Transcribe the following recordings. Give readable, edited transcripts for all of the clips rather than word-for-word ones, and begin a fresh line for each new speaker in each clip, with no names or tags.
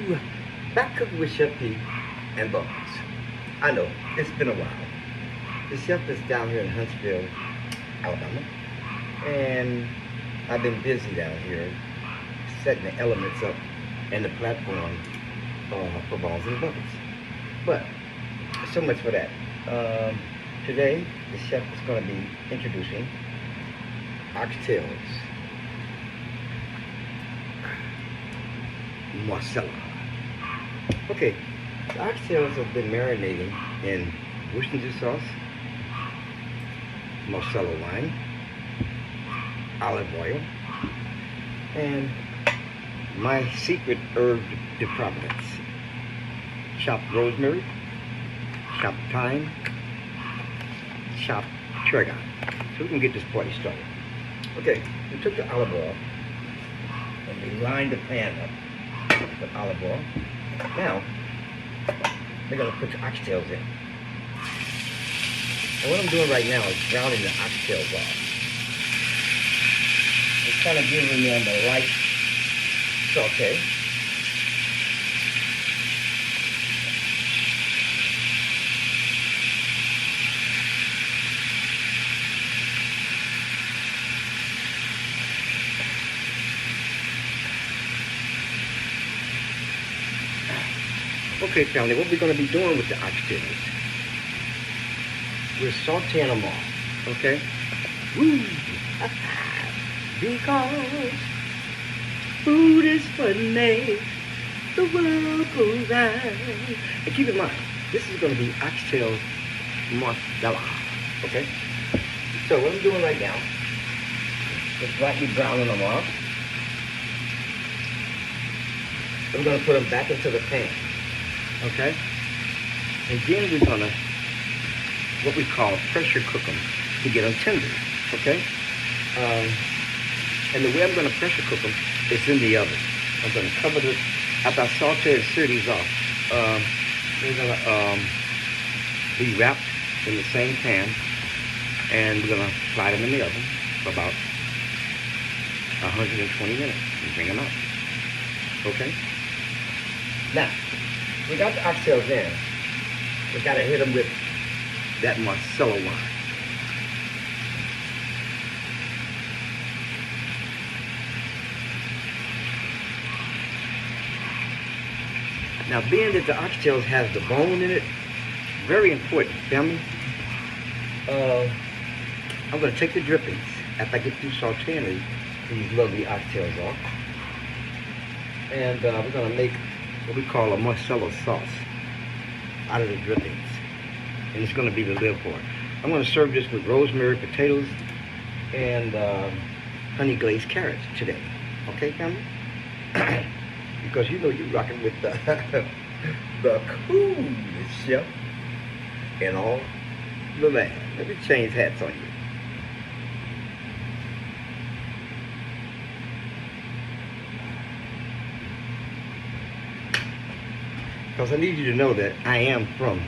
Woo! Back cooking with Chef P and Bonz. I know, it's been a while. The chef is down here in Huntsville, Alabama. And I've been busy down here setting the elements up and the platform for Bonz and Bonz. But, so much for that. Today, the chef is going to be introducing Oxtails Marsala. Okay, the oxtails have been marinating in Worcestershire sauce, Marsala wine, olive oil, and my secret herb de Providence: chopped rosemary, chopped thyme, chopped tarragon. So we can get this party started. Okay, we took the olive oil and we lined the pan up with olive oil. Now, we're going to put the oxtails in. And what I'm doing right now is browning the oxtails off. It's kind of giving them a light saute. Okay, family, what we're going to be doing with the oxtails, we're sauteing them off, okay? Woo! Because food is funny, the world goes round. And keep in mind, this is going to be Oxtails Marsala, okay? So what I'm doing right now is lightly browning them off. I'm going to put them back into the pan. Okay, and then we're gonna what we call pressure cook them to get them tender. Okay, and the way I'm gonna pressure cook them is in the oven. I'm gonna cover this after I saute and sear these off. They're gonna be wrapped in the same pan, and we're gonna slide them in the oven for about 120 minutes and bring them out. Okay. Now, we got the oxtails in. We gotta hit them with that Marsala wine. Now, being that the oxtails has the bone in it, very important, family. I'm gonna take the drippings after I get through sauteing these lovely oxtails off, and we're gonna make what we call a Marsala sauce out of the drippings, and it's going to be the live for it. I'm going to serve this with rosemary potatoes and honey glazed carrots today. Okay, family? Because you know you're rocking with the coolest chef in all the land. Let me change hats on you. Because I need you to know that I am from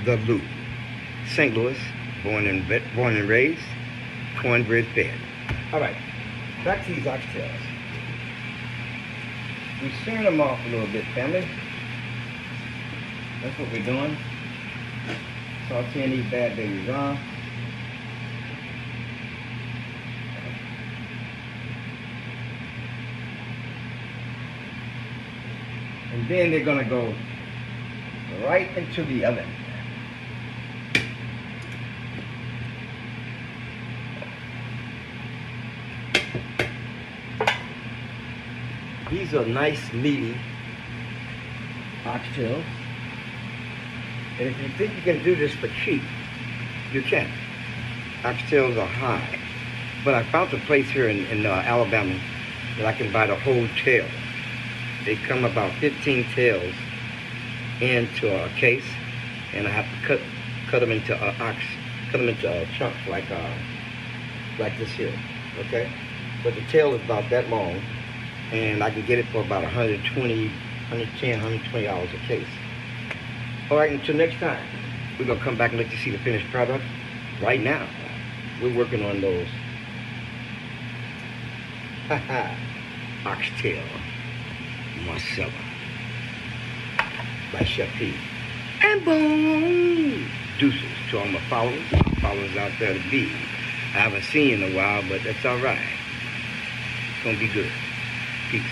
the Loop, St. Louis, born and raised, cornbread fed. All right, back to these oxtails. We're searing them off a little bit, family. That's what we're doing. Sauteing these bad babies off. And then they're gonna go right into the oven. These are nice, meaty oxtails. And if you think you can do this for cheap, you can. Oxtails are high. But I found a place here in Alabama that I can buy the whole tail. They come about 15 tails into a case, and I have to cut them into chunks like this here, okay? But the tail is about that long, and I can get it for about $120, $110, $120 a case. All right, until next time, we're gonna come back and let you see the finished product. Right now, we're working on those oxtail Marsala. by Chef P. And boom! Deuces to all my followers out there to be. I haven't seen you in a while, but that's all right. It's gonna be good. Peace.